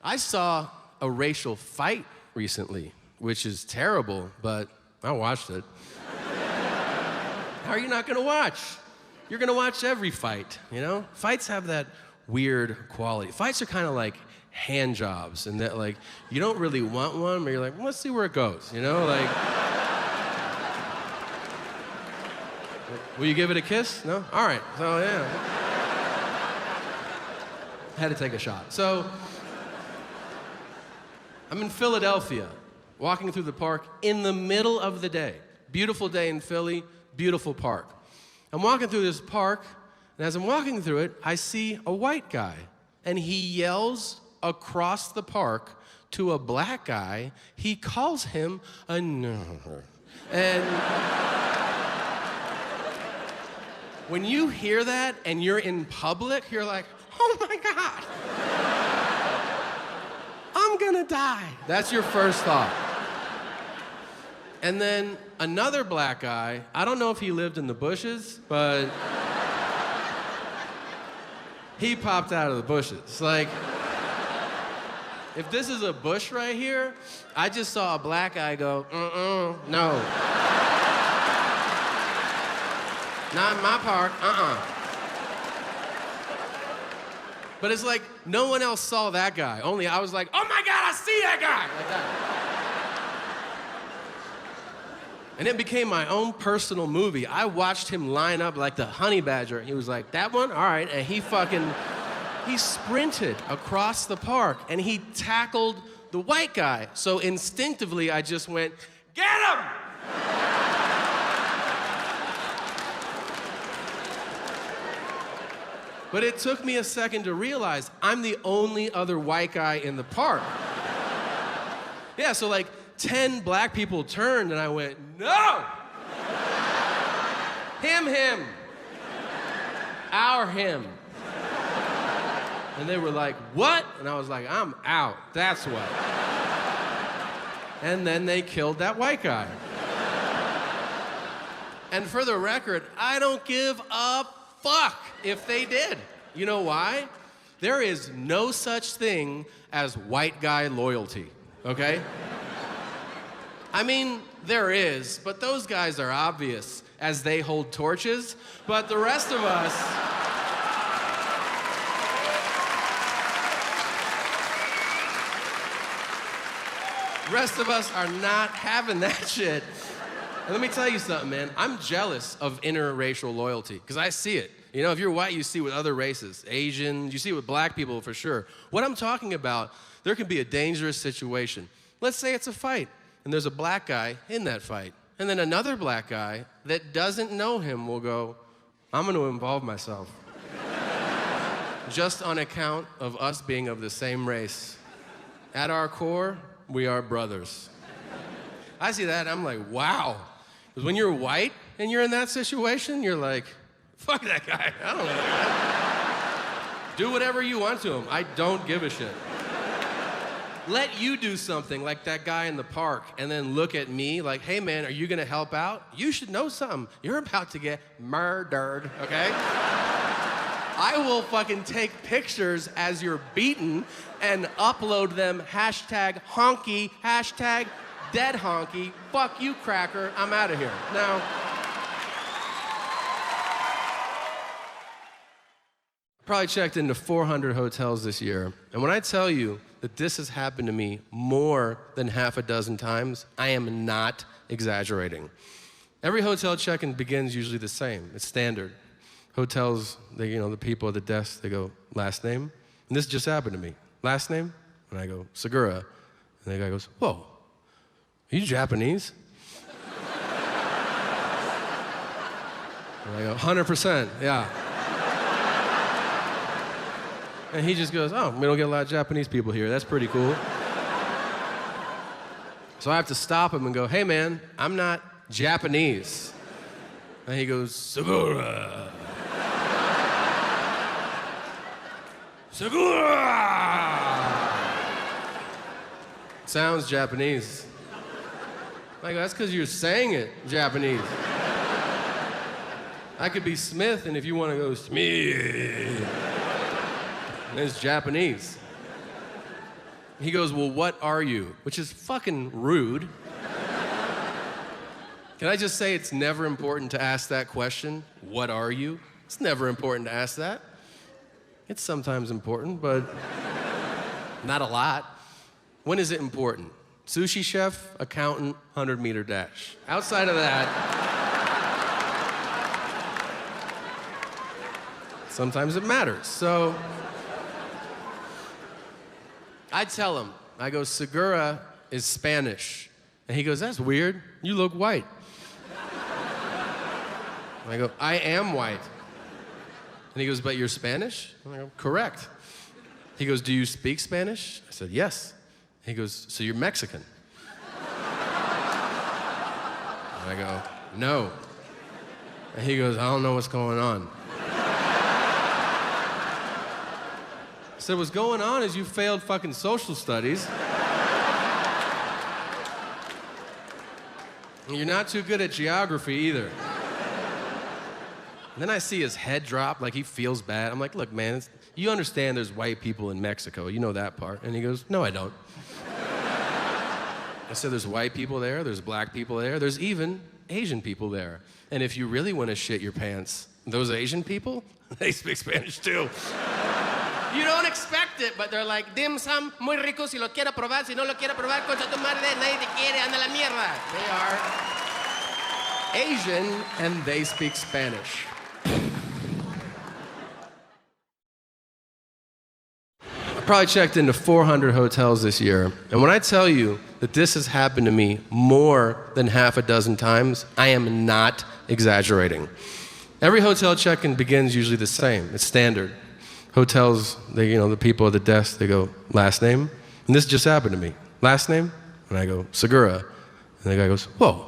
I saw a racial fight recently, which is terrible, but I watched it. How are you not gonna watch? You're gonna watch every fight, you know? Fights have that weird quality. Fights are kind of like hand jobs, and that like, you don't really want one, but you're like, well, let's see where it goes, you know? Like, will you give it a kiss? No? All right, so yeah. Had to take a shot. So, I'm in Philadelphia, walking through the park in the middle of the day. Beautiful day in Philly, beautiful park. I'm walking through this park, and as I'm walking through it, I see a white guy, and he yells across the park to a black guy. He calls him a nerd. And when you hear that and you're in public, you're like, oh my God, I'm gonna die. That's your first thought. And then another black guy, I don't know if he lived in the bushes, but he popped out of the bushes. Like, if this is a bush right here, I just saw a black guy go, no. Not in my park, But it's like, no one else saw that guy. Only I was like, oh my God, I see that guy! Like that. And it became my own personal movie. I watched him line up like the honey badger. He was like, that one? All right. And he sprinted across the park and he tackled the white guy. So instinctively, I just went, get him! But it took me a second to realize I'm the only other white guy in the park. Yeah, so like 10 black people turned and I went, no! Him. Our him. And they were like, what? And I was like, I'm out, that's what. And then they killed that white guy. And for the record, I don't give a fuck if they did. You know why? There is no such thing as white guy loyalty, okay? I mean, there is, but those guys are obvious as they hold torches, but the rest of us, are not having that shit. And let me tell you something, man. I'm jealous of interracial loyalty, because I see it. You know, if you're white, you see it with other races. Asian, you see it with black people for sure. What I'm talking about, there can be a dangerous situation. Let's say it's a fight, and there's a black guy in that fight. And then another black guy that doesn't know him will go, I'm gonna involve myself. Just on account of us being of the same race. At our core, we are brothers. I see that, and I'm like, wow. Because when you're white and you're in that situation, you're like, fuck that guy, I don't know that guy. Do whatever you want to him, I don't give a shit. Let you do something like that guy in the park and then look at me like, hey man, are you gonna help out? You should know something. You're about to get murdered, okay? I will fucking take pictures as you're beaten and upload them, hashtag honky, hashtag dead honky, fuck you cracker, I'm out of here. Now, probably checked into 400 hotels this year, and when I tell you that this has happened to me more than half a dozen times, I am not exaggerating. Every hotel check-in begins usually the same. It's standard. Hotels, the people at the desk, they go, last name? And this just happened to me. Last name? And I go, Segura. And the guy goes, whoa, are you Japanese? And I go, 100%, yeah. And he just goes, oh, we don't get a lot of Japanese people here. That's pretty cool. So I have to stop him and go, hey man, I'm not Japanese. And he goes, Segura. Segura! Sounds Japanese. I go, that's because you're saying it Japanese. I could be Smith, and if you want to go Smith, it's Japanese. He goes, well, what are you? Which is fucking rude. Can I just say it's never important to ask that question? What are you? It's never important to ask that. It's sometimes important, but not a lot. When is it important? Sushi chef, accountant, 100-meter dash. Outside of that, sometimes it matters. So I tell him, I go, Segura is Spanish. And he goes, that's weird. You look white. I go, I am white. And he goes, but you're Spanish? And I go, correct. He goes, do you speak Spanish? I said, yes. He goes, so you're Mexican? And I go, no. And he goes, I don't know what's going on. I said, what's going on is you failed fucking social studies. And you're not too good at geography either. And then I see his head drop, like he feels bad. I'm like, look, man, you understand there's white people in Mexico. You know that part. And he goes, no, I don't. I said, there's white people there, there's black people there, there's even Asian people there. And if you really want to shit your pants, those Asian people, they speak Spanish too. You don't expect it, but they're like, dim sum, muy rico, si lo quiero probar, si no lo quiero probar, concha tu madre, nadie te quiere, anda la mierda. They are Asian, and they speak Spanish. I probably checked into 400 hotels this year, and when I tell you that this has happened to me more than half a dozen times, I am not exaggerating. Every hotel check-in begins usually the same. It's standard. Hotels, the people at the desk, they go, last name? And this just happened to me. Last name? And I go, Segura. And the guy goes, whoa,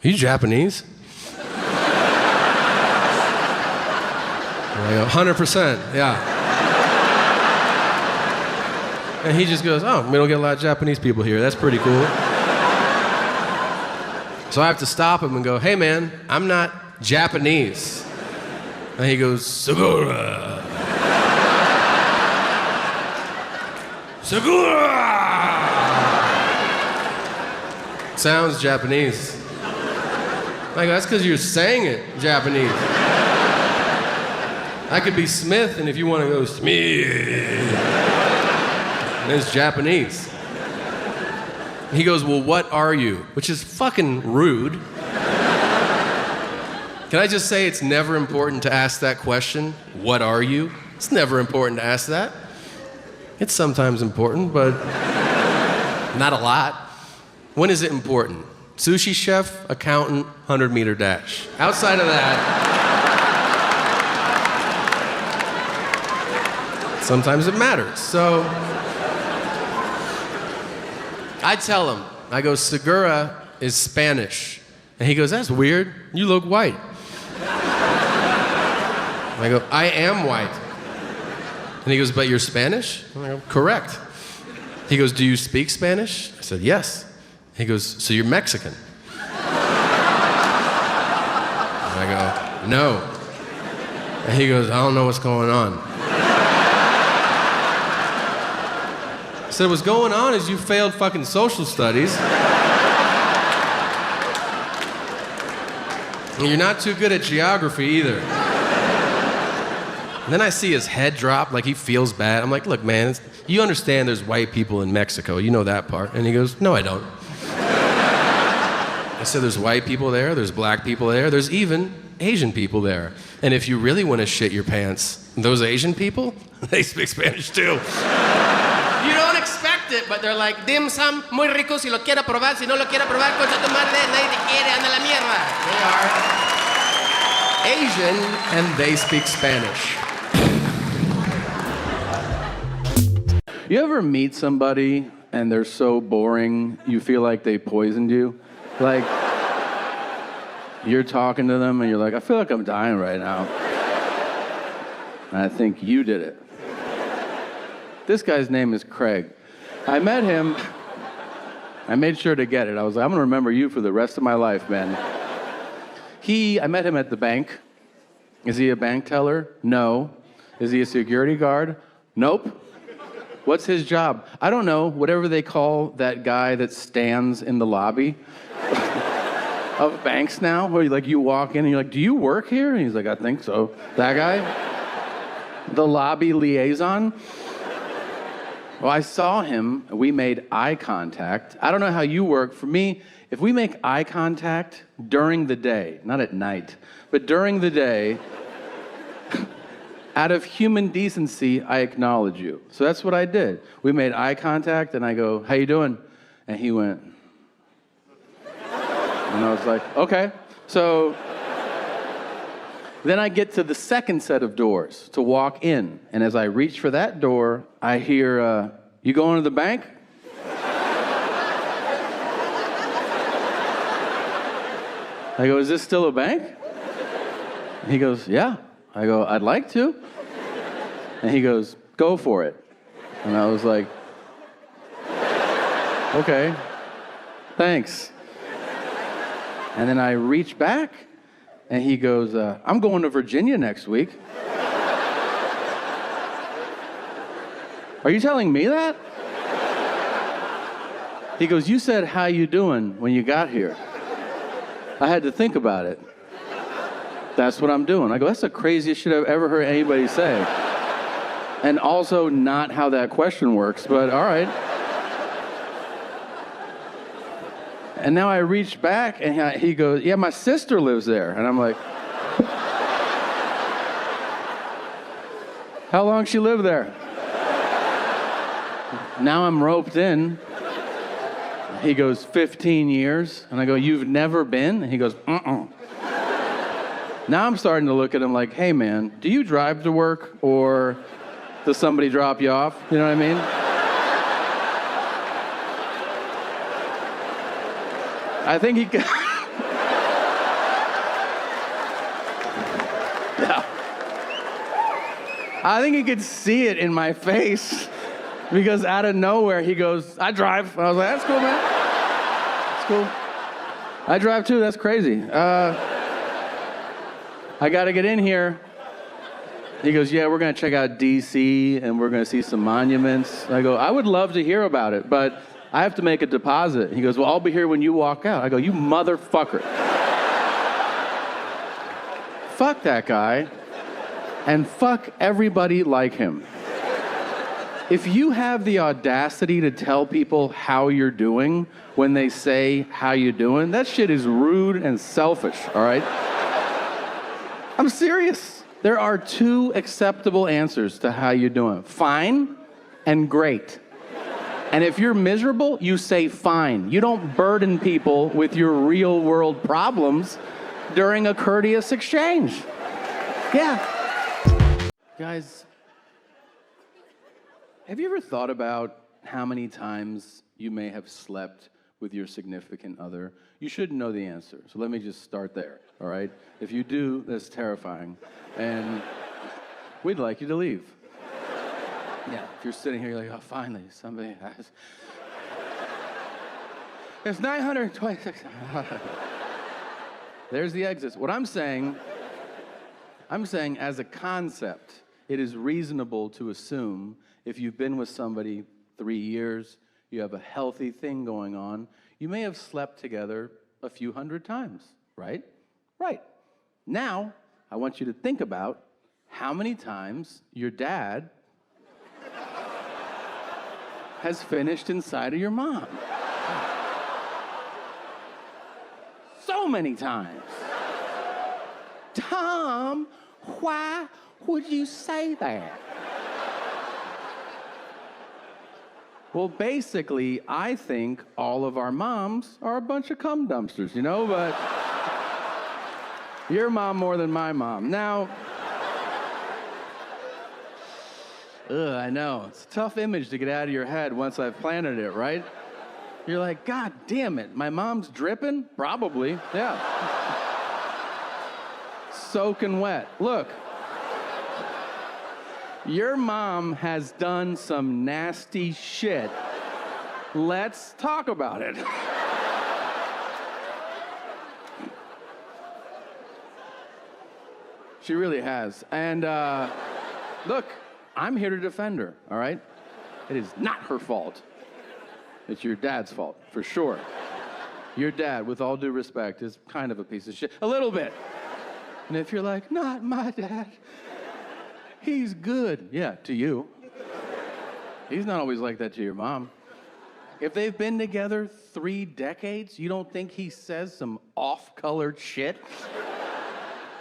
are you Japanese? And I go, 100%, yeah. And he just goes, oh, we don't get a lot of Japanese people here. That's pretty cool. So I have to stop him and go, hey man, I'm not Japanese. And he goes, Segura. Segura! Sounds Japanese. I go, that's because you're saying it Japanese. I could be Smith, and if you want to go Smith, it's Japanese. He goes, well, what are you? Which is fucking rude. Can I just say it's never important to ask that question? What are you? It's never important to ask that. It's sometimes important, but not a lot. When is it important? Sushi chef, accountant, 100-meter dash. Outside of that, sometimes it matters. So I tell him, I go, Segura is Spanish. And he goes, that's weird. You look white. I go, I am white. And he goes, but you're Spanish? And I go, correct. He goes, do you speak Spanish? I said, yes. He goes, so you're Mexican? And I go, no. And he goes, I don't know what's going on. I said, what's going on is you failed fucking social studies. And you're not too good at geography either. And then I see his head drop, like he feels bad. I'm like, look, man, you understand there's white people in Mexico. You know that part. And he goes, no, I don't. I said, there's white people there, there's black people there, there's even Asian people there. And if you really want to shit your pants, those Asian people, they speak Spanish too. You don't expect it, but they're like, dim sum, muy rico, si lo quiero probar, si no lo quiero probar, concha tu madre, nadie te quiere, anda la mierda. They are Asian, and they speak Spanish. You ever meet somebody and they're so boring, you feel like they poisoned you? Like, you're talking to them and you're like, I feel like I'm dying right now. And I think you did it. This guy's name is Craig. I met him, I made sure to get it. I was like, I'm gonna remember you for the rest of my life, man. I met him at the bank. Is he a bank teller? No. Is he a security guard? Nope. What's his job? I don't know, whatever they call that guy that stands in the lobby of banks now, where you walk in and you're like, do you work here? And he's like, I think so. That guy? The lobby liaison? Well, I saw him, we made eye contact. I don't know how you work. For me, if we make eye contact during the day, not at night, but during the day, out of human decency, I acknowledge you. So that's what I did. We made eye contact, and I go, how you doing? And he went, and I was like, okay. So then I get to the second set of doors to walk in. And as I reach for that door, I hear, you going to the bank? I go, is this still a bank? He goes, yeah. I go, I'd like to. And he goes, go for it. And I was like, okay, thanks. And then I reach back, and he goes, I'm going to Virginia next week. Are you telling me that? He goes, you said, how you doing when you got here? I had to think about it. That's what I'm doing. I go, that's the craziest shit I've ever heard anybody say. And also not how that question works, but all right. And now I reach back, and he goes, yeah, my sister lives there. And I'm like, how long she live there? Now I'm roped in. He goes, 15 years. And I go, you've never been? And he goes, uh-uh. Now I'm starting to look at him like, hey, man, do you drive to work, or does somebody drop you off? You know what I mean? I think he could. Yeah. I think he could see it in my face, because out of nowhere he goes, I drive. I was like, that's cool, man. That's cool. I drive too. That's crazy. I got to get in here. He goes, yeah, we're going to check out D.C. and we're going to see some monuments. I go, I would love to hear about it, but I have to make a deposit. He goes, well, I'll be here when you walk out. I go, you motherfucker. Fuck that guy, and fuck everybody like him. If you have the audacity to tell people how you're doing when they say, how you doing, that shit is rude and selfish, all right? I'm serious. There are two acceptable answers to how you're doing. Fine and great. And if you're miserable, you say fine. You don't burden people with your real world problems during a courteous exchange. Yeah. Guys, have you ever thought about how many times you may have slept with your significant other? You should know the answer, so let me just start there, all right? If you do, that's terrifying, and we'd like you to leave. Yeah, if you're sitting here, you're like, oh, finally, somebody has... There's 926... There's the exit. What I'm saying as a concept, it is reasonable to assume if you've been with somebody 3 years, you have a healthy thing going on, you may have slept together a few hundred times, right? Right. Now, I want you to think about how many times your dad has finished inside of your mom. So many times. Tom, why would you say that? Well, basically, I think all of our moms are a bunch of cum dumpsters, you know, but your mom more than my mom. Now, I know, it's a tough image to get out of your head once I've planted it, right? You're like, God damn it, my mom's dripping? Probably, yeah. Soaking wet. Look. Your mom has done some nasty shit. Let's talk about it. She really has. And look, I'm here to defend her, all right? It is not her fault. It's your dad's fault, for sure. Your dad, with all due respect, is kind of a piece of shit. A little bit. And if you're like, not my dad, he's good. Yeah, to you. He's not always like that to your mom. If they've been together 3 decades, you don't think he says some off-colored shit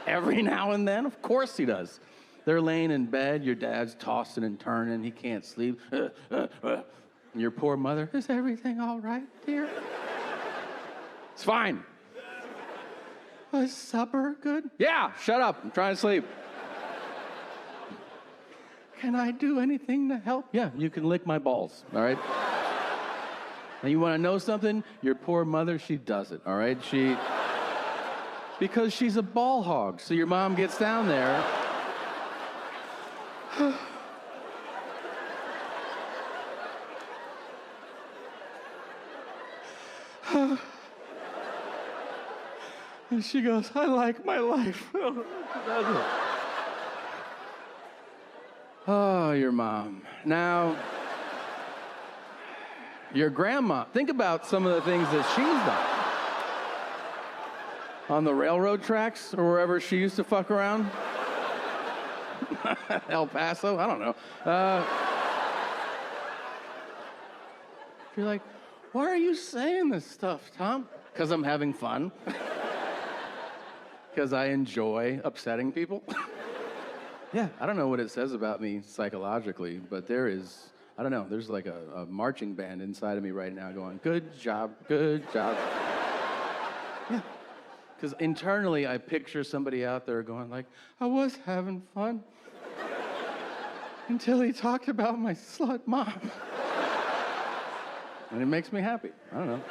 every now and then? Of course he does. They're laying in bed, your dad's tossing and turning, he can't sleep. And your poor mother, is everything all right, dear? It's fine. Was supper good? Yeah, shut up, I'm trying to sleep. Can I do anything to help? Yeah, you can lick my balls, all right? And you want to know something? Your poor mother, she does it, all right? Because she's a ball hog, so your mom gets down there. And she goes, I like my life. Oh, your mom. Now, your grandma. Think about some of the things that she's done. On the railroad tracks or wherever she used to fuck around. El Paso? I don't know. You're like, why are you saying this stuff, Tom? Because I'm having fun. Because I enjoy upsetting people. Yeah, I don't know what it says about me psychologically, but there is, I don't know, there's like a marching band inside of me right now going, good job, good job. Yeah, because internally I picture somebody out there going like, I was having fun until he talked about my slut mom. And it makes me happy, I don't know.